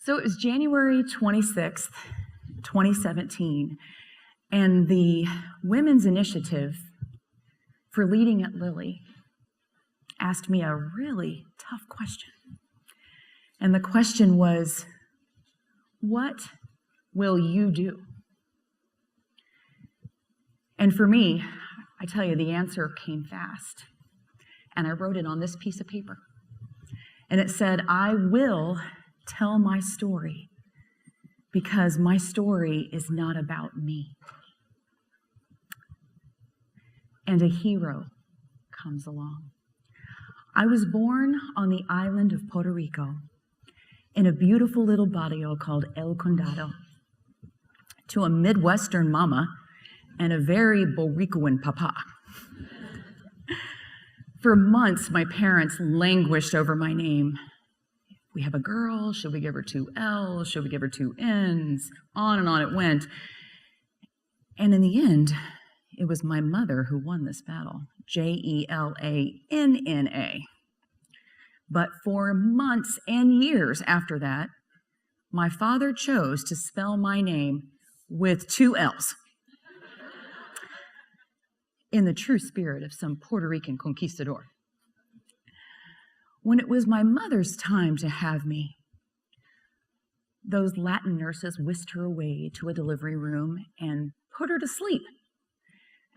So it was January 26th, 2017, and the Women's Initiative for Leading at Lilly asked me a really tough question. And the question was, what will you do? And for me, I tell you, the answer came fast. And I wrote it on this piece of paper. And it said, I will tell my story because my story is not about me. And a hero comes along. I was born on the island of Puerto Rico in a beautiful little barrio called El Condado to a Midwestern mama and a very Boricuan papa. For months, my parents languished over my name. We have a girl, should we give her 2 L's, should we give her 2 N's? On and on it went. And in the end, it was my mother who won this battle, Jelanna. But for months and years after that, my father chose to spell my name with 2 L's. In the true spirit of some Puerto Rican conquistador. When it was my mother's time to have me, those Latin nurses whisked her away to a delivery room and put her to sleep,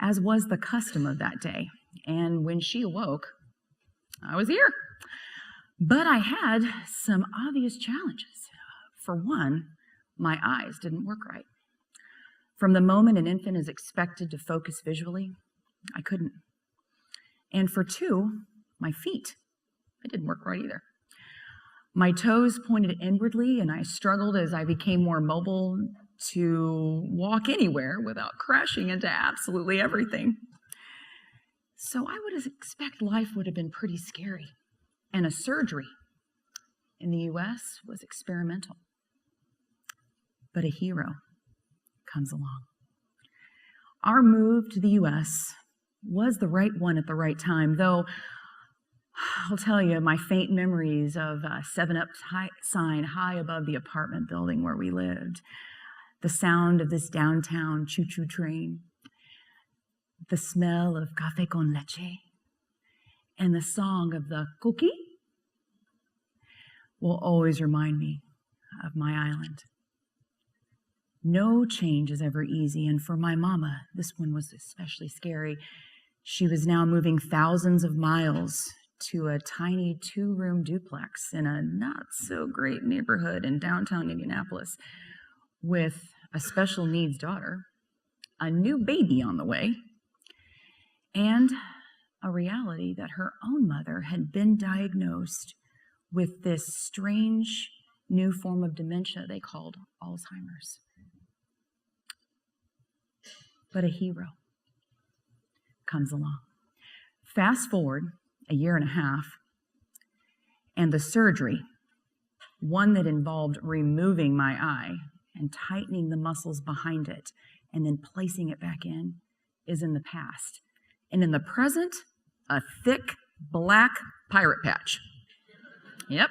as was the custom of that day. And when she awoke, I was here. But I had some obvious challenges. For one, my eyes didn't work right. From the moment an infant is expected to focus visually, I couldn't. And for 2, my feet, it didn't work right either. My toes pointed inwardly, and I struggled as I became more mobile to walk anywhere without crashing into absolutely everything. So I would expect life would have been pretty scary. And a surgery in the US was experimental. But a hero comes along. Our move to the US was the right one at the right time, though I'll tell you, my faint memories of a 7-Up sign high above the apartment building where we lived, the sound of this downtown choo-choo train, the smell of café con leche, and the song of the cookie will always remind me of my island. No change is ever easy, and for my mama, this one was especially scary. She was now moving thousands of miles to a tiny 2-room duplex in a not-so-great neighborhood in downtown Indianapolis with a special needs daughter, a new baby on the way, and a reality that her own mother had been diagnosed with this strange new form of dementia they called Alzheimer's. But a hero comes along. Fast forward a year and a half, and the surgery, one that involved removing my eye and tightening the muscles behind it and then placing it back in, is in the past. And in the present, a thick black pirate patch. Yep,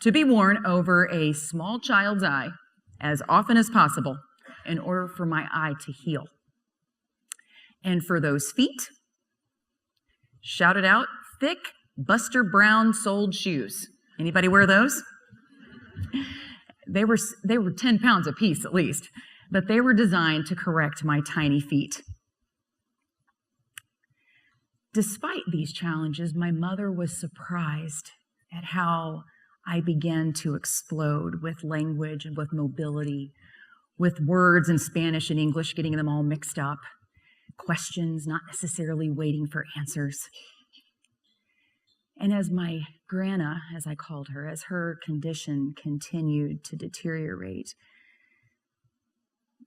to be worn over a small child's eye as often as possible in order for my eye to heal. And for those feet, shout it out, thick Buster Brown soled shoes. Anybody wear those? They were 10 pounds a piece at least, but they were designed to correct my tiny feet. Despite these challenges, my mother was surprised at how I began to explode with language and with mobility, with words in Spanish and English, getting them all mixed up. Questions, not necessarily waiting for answers. And as my Grandma, as I called her, as her condition continued to deteriorate,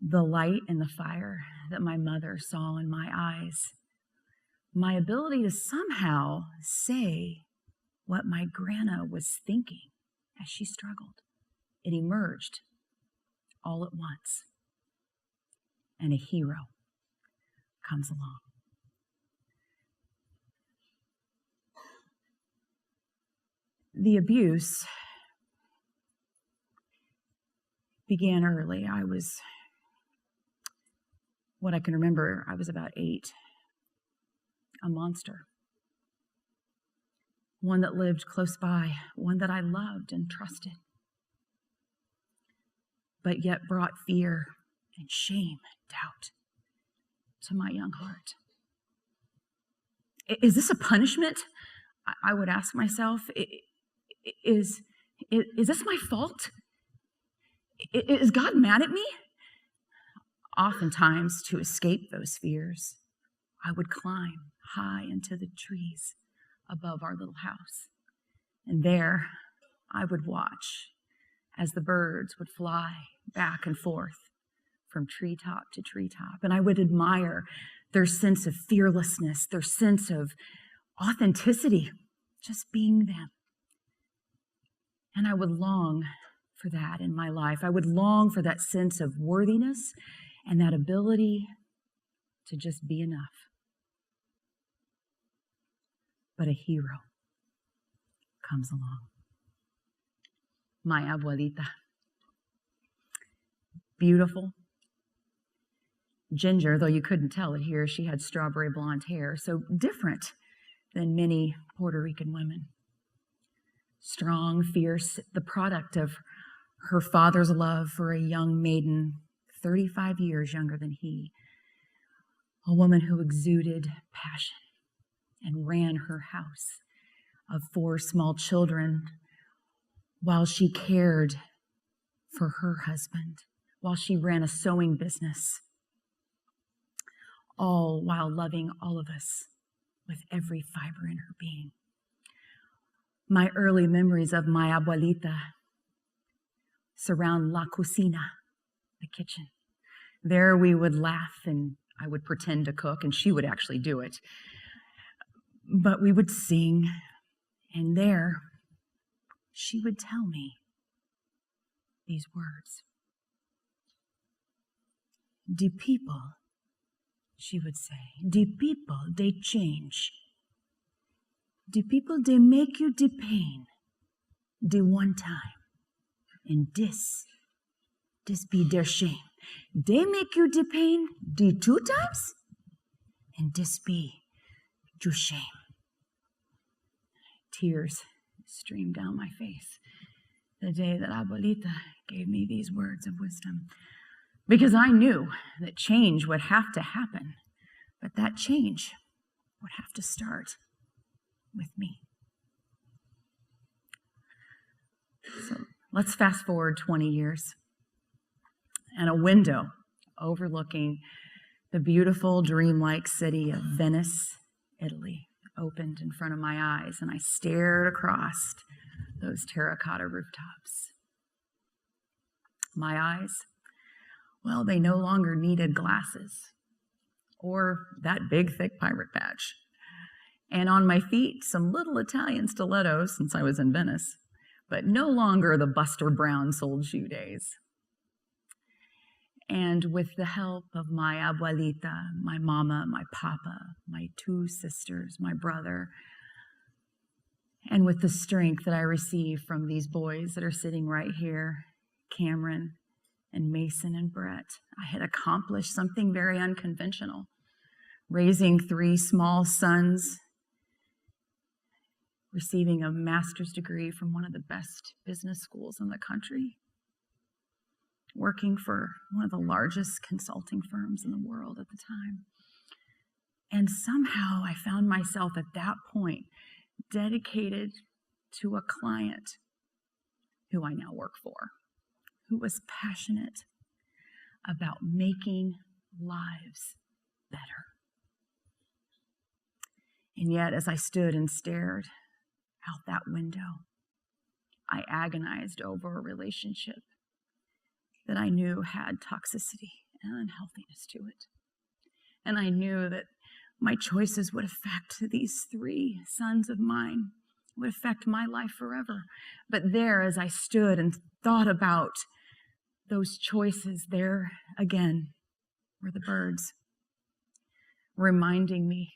the light and the fire that my mother saw in my eyes, my ability to somehow say what my Grandma was thinking as she struggled, it emerged all at once. And a hero comes along. The abuse began early. What I can remember, I was about 8, a monster. One that lived close by, one that I loved and trusted, but yet brought fear and shame and doubt to my young heart. Is this a punishment? I would ask myself. Is this my fault? Is God mad at me? Oftentimes, to escape those fears, I would climb high into the trees above our little house. And there I would watch as the birds would fly back and forth from treetop to treetop. And I would admire their sense of fearlessness, their sense of authenticity, just being them. And I would long for that in my life. I would long for that sense of worthiness and that ability to just be enough. But a hero comes along. My abuelita. Beautiful. Ginger, though you couldn't tell it here, she had strawberry blonde hair, so different than many Puerto Rican women. Strong, fierce, the product of her father's love for a young maiden 35 years younger than he. A woman who exuded passion and ran her house of 4 small children while she cared for her husband, while she ran a sewing business, all while loving all of us with every fiber in her being. My early memories of my abuelita surround la cocina, the kitchen. There we would laugh and I would pretend to cook and she would actually do it. But we would sing, and there she would tell me these words. The people, she would say, the people, they change. The people, they make you the pain the one time. And this be their shame. They make you the pain the 2 times, and this be your shame. Tears streamed down my face the day that Abuelita gave me these words of wisdom. Because I knew that change would have to happen, but that change would have to start with me. So let's fast forward 20 years, and a window overlooking the beautiful, dreamlike city of Venice, Italy, opened in front of my eyes, and I stared across those terracotta rooftops. My eyes, well, they no longer needed glasses or that big, thick pirate patch. And on my feet, some little Italian stilettos, since I was in Venice, but no longer the Buster Brown sold shoe days. And with the help of my abuelita, my mama, my papa, my 2 sisters, my brother, and with the strength that I receive from these boys that are sitting right here, Cameron and Mason and Brett, I had accomplished something very unconventional, raising 3 small sons, receiving a master's degree from one of the best business schools in the country, working for one of the largest consulting firms in the world at the time. And somehow I found myself at that point dedicated to a client who I now work for, who was passionate about making lives better. And yet, as I stood and stared out that window, I agonized over a relationship that I knew had toxicity and unhealthiness to it. And I knew that my choices would affect these 3 sons of mine, would affect my life forever. But there, as I stood and thought about those choices, there again were the birds, reminding me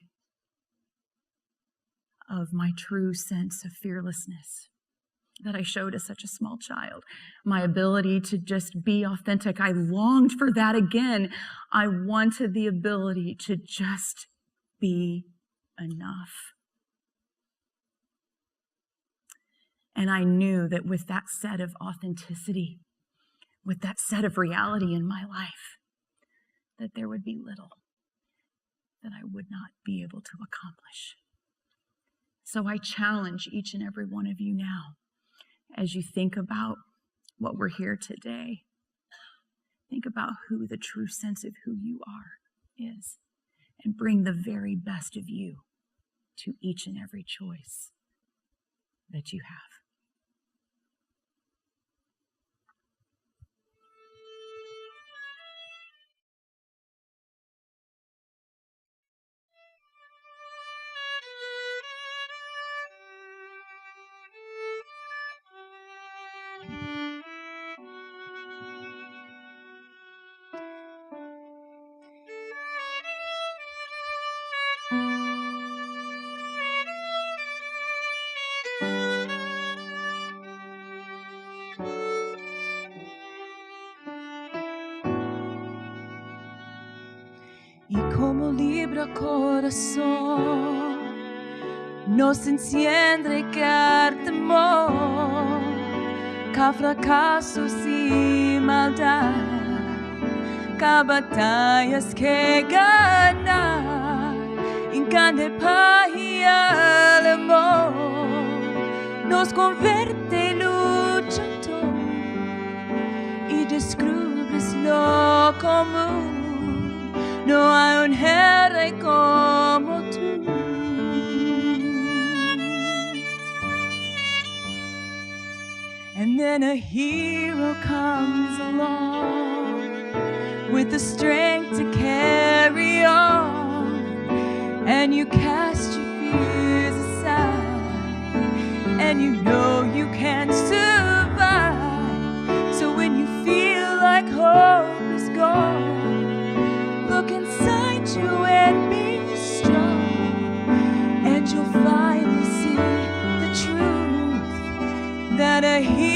of my true sense of fearlessness that I showed as such a small child. My ability to just be authentic. I longed for that again. I wanted the ability to just be enough. And I knew that with that set of authenticity, with that set of reality in my life, that there would be little that I would not be able to accomplish. So I challenge each and every one of you now, as you think about what we're here today, think about who the true sense of who you are is, and bring the very best of you to each and every choice that you have. Y como libra corazón nos enciende el temor, que fracasos y maldad, que batallas que ganar, en cada paz y el amor nos convierte en luchador y descubres lo común. No hay un héroe como tú. And then a hero comes along with the strength to carry on, and you cast your fears aside, and you know you can survive. So when you feel like hope is gone, look inside you and be strong, and you'll finally see the truth that a hero